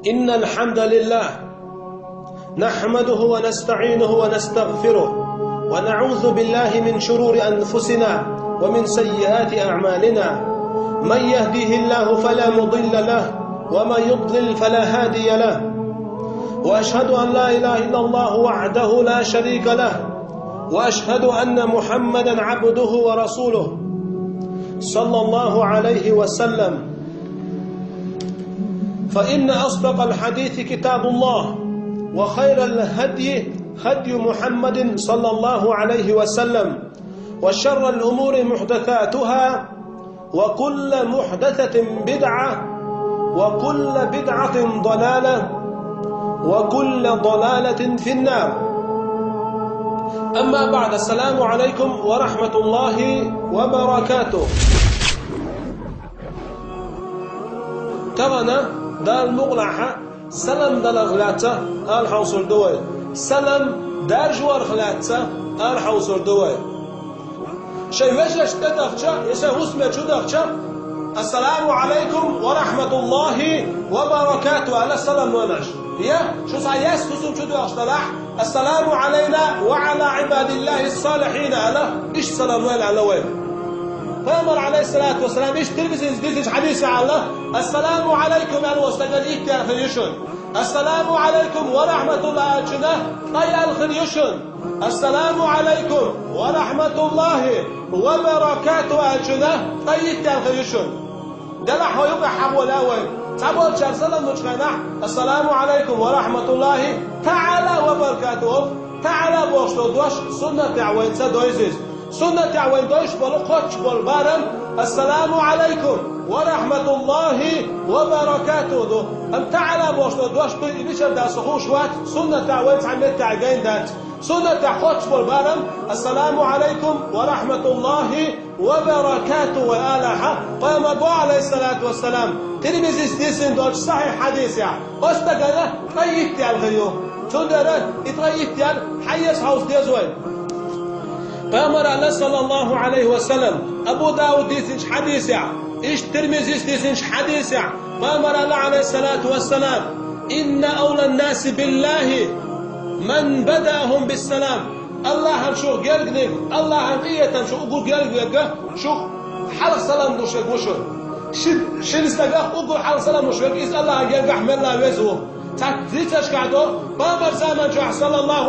إن الحمد لله نحمده ونستعينه ونستغفره ونعوذ بالله من شرور أنفسنا ومن سيئات أعمالنا. من يهده الله فلا مضل له ومن يضلل فلا هادي له. وأشهد أن لا إله إلا الله وحده لا شريك له، وأشهد أن محمدا عبده ورسوله صلى الله عليه وسلم. فإن أصدق الحديث كتاب الله، وخير الهدي هدي محمد صلى الله عليه وسلم، وشر الأمور محدثاتها، وكل محدثة بدعة، وكل بدعة ضلالة، وكل ضلالة في النار. أما بعد، السلام عليكم ورحمة الله وبركاته. كمان دار مغلحة سلام دار غلاتة الحوصل دوي، سلام دار جوار غلاتة الحوصل دوي. شيء وجهش تدخشة يسه اسمه شدخشة. السلام عليكم ورحمة الله وبركاته. على السلام ونش هي شو سايس تسوم شو دخشتلاح. السلام علينا وعلى عباد الله الصالحين. على إيش سلام وين على وين؟ فأمر عليه الصلاة والسلام إيش تلبس إيش حديث على السلام عليكم أنا واستقل إيك خليشون. السلام عليكم ورحمة الله أجنا طيب الخليشون. السلام عليكم ورحمة الله وبركاته أجنا طيب الخليشون. قال حيوك حول أول تقول شر سلام نشكنا. السلام عليكم ورحمة الله تعالى وبركاته. تعالى بوشتودوش سنة عوين سدويزيز سنة عوين دوش بالقطش بالبارم. السلام عليكم ورحمة الله وبركاته. أم تعالى بوشتودوش بيشر دا سخوش وات سنة عوين تعمل تعجين دات سنة قطش بالبارم. السلام عليكم ورحمة الله وبركاته وآلها. قام أبو عليه الصلاة والسلام تلميذ استيسن دوش صحيح حديث يا أستقنا طيب تيال غيو تندرا يطيب تيال حيس حوز ديزوين. فأمر الله صلى الله عليه وسلم أبو داود ديسنش حديث يا إيش ترمزي ديسنش حديث يا. فأمر الله عليه الصلاة والسلام إن أولى الناس بالله من بدأهم بالسلام. الله هم شو قلقني الله هم إيه شو أقول قلق شو حال سلام دوش وشو شن استجاه أقول حال سلام وشو إيش الله قلق أحمد الله وزهو تعزيتش كعدو. فأمر زمان شو صلى الله